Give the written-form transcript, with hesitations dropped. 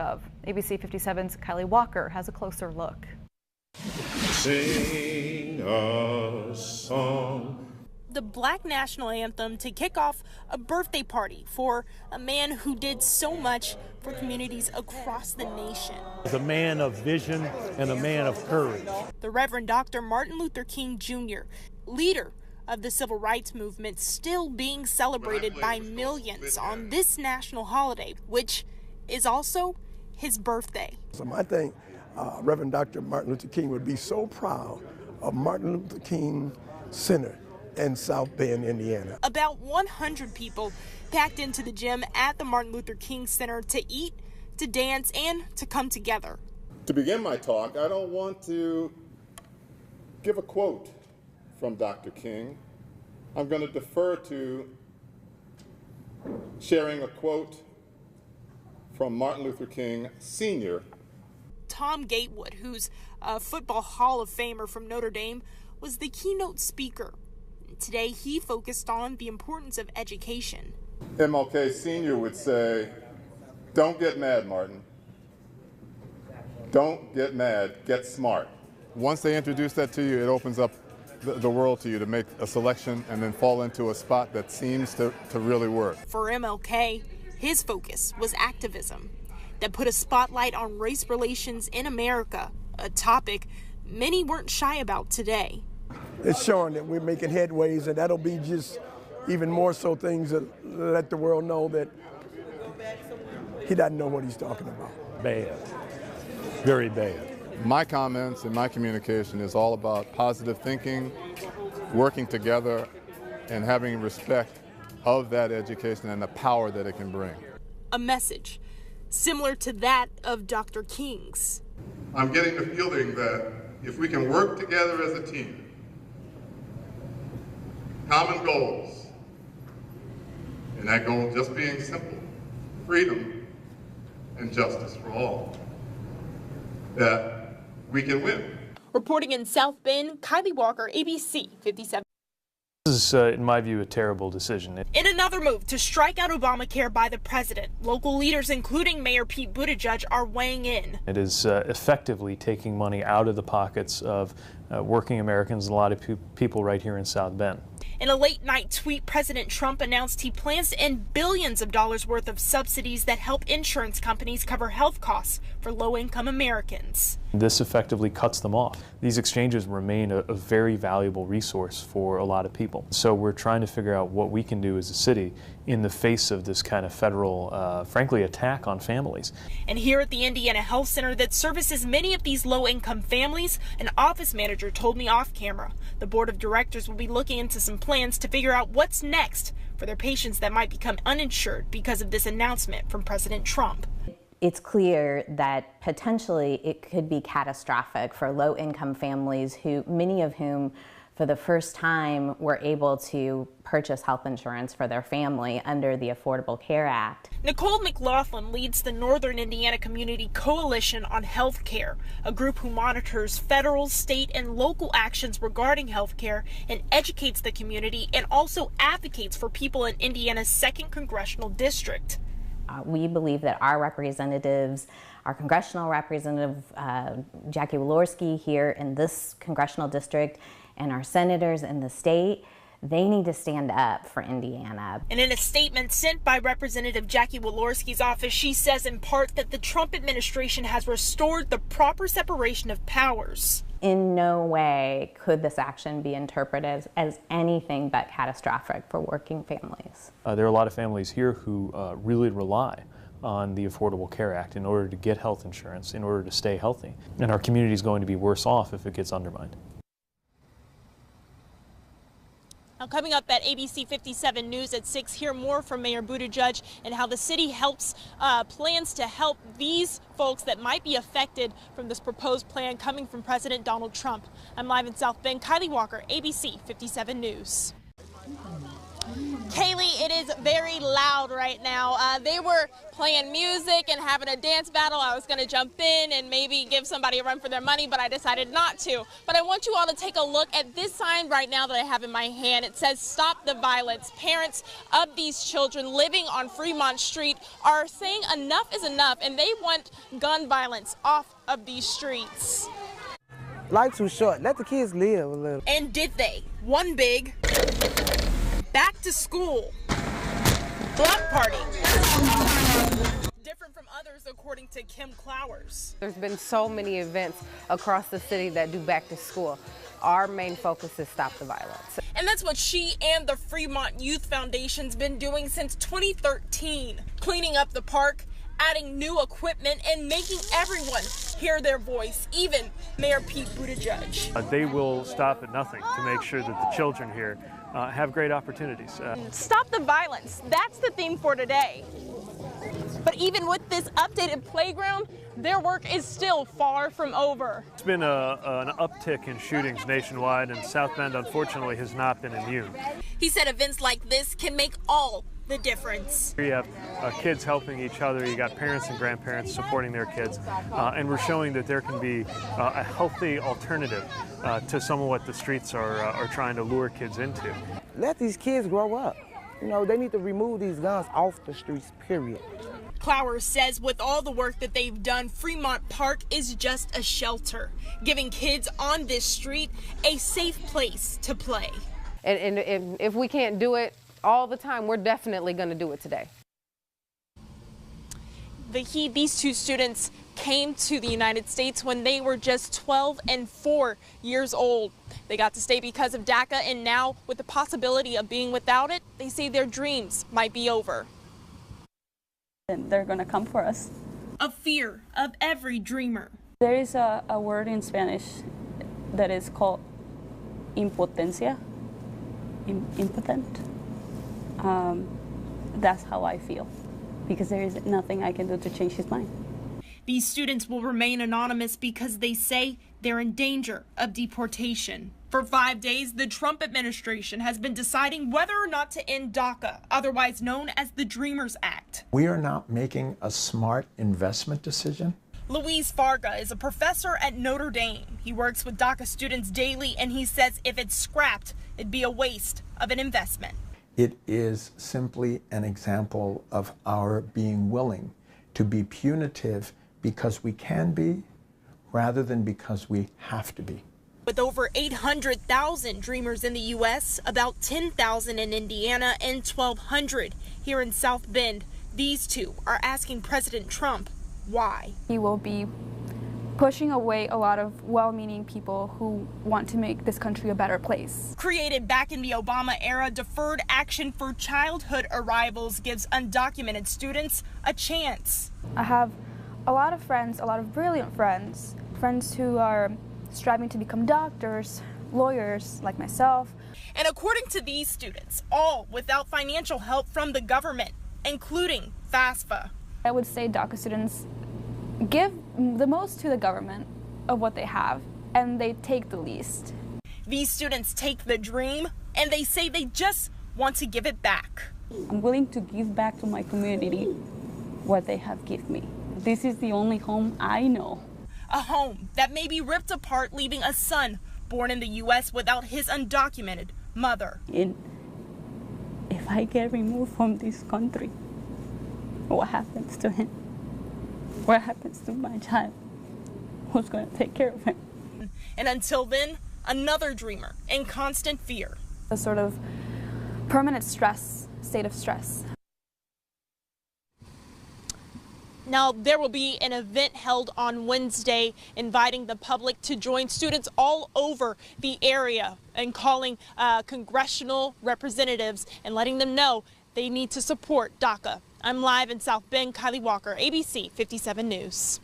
Of ABC 57's Kylie Walker has a closer look. Sing a song. The Black National Anthem to kick off a birthday party for a man who did so much for communities across the nation. A man of vision and a man of courage. The Reverend Dr. Martin Luther King Jr., leader of the civil rights movement, still being celebrated by millions on this national holiday, which is also his birthday. So I think Reverend Dr. Martin Luther King would be so proud of Martin Luther King Center in South Bend, Indiana. About 100 people packed into the gym at the Martin Luther King Center to eat, to dance, and to come together. To begin my talk, I don't want to give a quote from Dr. King. I'm going to defer to sharing a quote from Martin Luther King Sr. Tom Gatewood, who's a football Hall of Famer from Notre Dame, was the keynote speaker. Today, he focused on the importance of education. MLK Sr. would say, "Don't get mad, Martin. Don't get mad, get smart." Once they introduce that to you, it opens up the world to you to make a selection and then fall into a spot that seems to really work. For MLK, his focus was activism that put a spotlight on race relations in America, a topic many weren't shy about today. It's showing that we're making headways, and that'll be just even more so things that let the world know that he doesn't know what he's talking about. Bad. Very bad. My comments and my communication is all about positive thinking, working together, and having respect of that education and the power that it can bring. A message similar to that of Dr. King's. I'm getting the feeling that if we can work together as a team, common goals, and that goal just being simple, freedom and justice for all, that we can win. Reporting in South Bend, Kylie Walker, ABC 57. This is, in my view, a terrible decision. In another move to strike out Obamacare by the president, local leaders, including Mayor Pete Buttigieg, are weighing in. It is effectively taking money out of the pockets of working Americans and a lot of people right here in South Bend. In a late-night tweet, President Trump announced he plans to end billions of dollars worth of subsidies that help insurance companies cover health costs for low-income Americans. This effectively cuts them off. These exchanges remain a very valuable resource for a lot of people. So we're trying to figure out what we can do as a city in the face of this kind of federal, frankly, attack on families. And here at the Indiana Health Center that services many of these low-income families, an office manager told me off camera the board of directors will be looking into some plans to figure out what's next for their patients that might become uninsured because of this announcement from President Trump. It's clear that potentially it could be catastrophic for low-income families, many of whom for the first time were able to purchase health insurance for their family under the Affordable Care Act. Nicole McLaughlin leads the Northern Indiana Community Coalition on Health Care, a group who monitors federal, state, and local actions regarding health care and educates the community and also advocates for people in Indiana's 2nd Congressional District. We believe that our representatives, our congressional representative, Jackie Walorski here in this congressional district, and our senators in the state, they need to stand up for Indiana. And in a statement sent by Representative Jackie Walorski's office, she says in part that the Trump administration has restored the proper separation of powers. In no way could this action be interpreted as anything but catastrophic for working families. There are a lot of families here who really rely on the Affordable Care Act in order to get health insurance, in order to stay healthy. And our community is going to be worse off if it gets undermined. Now, coming up at ABC 57 News at 6, hear more from Mayor Buttigieg and how the city plans to help these folks that might be affected from this proposed plan coming from President Donald Trump. I'm live in South Bend. Kylie Walker, ABC 57 News. Kaylee, it is very loud right now. They were playing music and having a dance battle. I was going to jump in and maybe give somebody a run for their money, but I decided not to. But I want you all to take a look at this sign right now that I have in my hand. It says, "Stop the Violence." Parents of these children living on Fremont Street are saying enough is enough, and they want gun violence off of these streets. Life's too short. Let the kids live a little. And did they? One big back to school block party. Different from others, according to Kim Clowers. There's been so many events across the city that do back to school. Our main focus is stop the violence. And that's what she and the Fremont Youth Foundation's been doing since 2013, cleaning up the park, adding new equipment, and making everyone hear their voice, even Mayor Pete Buttigieg. They will stop at nothing to make sure that the children here have great opportunities. Stop the violence. That's the theme for today. But even with this updated playground, their work is still far from over. It's been an uptick in shootings nationwide, and South Bend, unfortunately, has not been immune. He said events like this can make all the difference. You have kids helping each other, you got parents and grandparents supporting their kids, and we're showing that there can be a healthy alternative to some of what the streets are trying to lure kids into. Let these kids grow up. You know, they need to remove these guns off the streets, period. Clowers says with all the work that they've done, Fremont Park is just a shelter, giving kids on this street a safe place to play. And if we can't do it all the time, we're definitely going to do it today. These two students came to the United States when they were just 12 and 4 years old. They got to stay because of DACA, and now with the possibility of being without it, they say their dreams might be over. And they're going to come for us. A fear of every dreamer. There is a word in Spanish that is called impotencia, impotent. That's how I feel, because there is nothing I can do to change his mind. These students will remain anonymous because they say they're in danger of deportation. For 5 days, the Trump administration has been deciding whether or not to end DACA, otherwise known as the Dreamers Act. We are not making a smart investment decision. Luis Farga is a professor at Notre Dame. He works with DACA students daily, and he says if it's scrapped, it'd be a waste of an investment. It is simply an example of our being willing to be punitive because we can be, rather than because we have to be. With over 800,000 dreamers in the U.S., about 10,000 in Indiana, and 1,200 here in South Bend, these two are asking President Trump why. He will be pushing away a lot of well-meaning people who want to make this country a better place. Created back in the Obama era, Deferred Action for Childhood Arrivals gives undocumented students a chance. I have a lot of friends, a lot of brilliant friends, friends who are striving to become doctors, lawyers like myself. And according to these students, all without financial help from the government, including FAFSA. I would say DACA students give the most to the government of what they have, and they take the least. These students take the dream, and they say they just want to give it back. I'm willing to give back to my community what they have given me. This is the only home I know. A home that may be ripped apart, leaving a son born in the U.S. without his undocumented mother. And if I get removed from this country, what happens to him? What happens to my child? Who's going to take care of him? And until then, another dreamer in constant fear. A sort of permanent stress, state of stress. Now, there will be an event held on Wednesday inviting the public to join students all over the area and calling congressional representatives and letting them know they need to support DACA. I'm live in South Bend, Kylie Walker, ABC 57 News.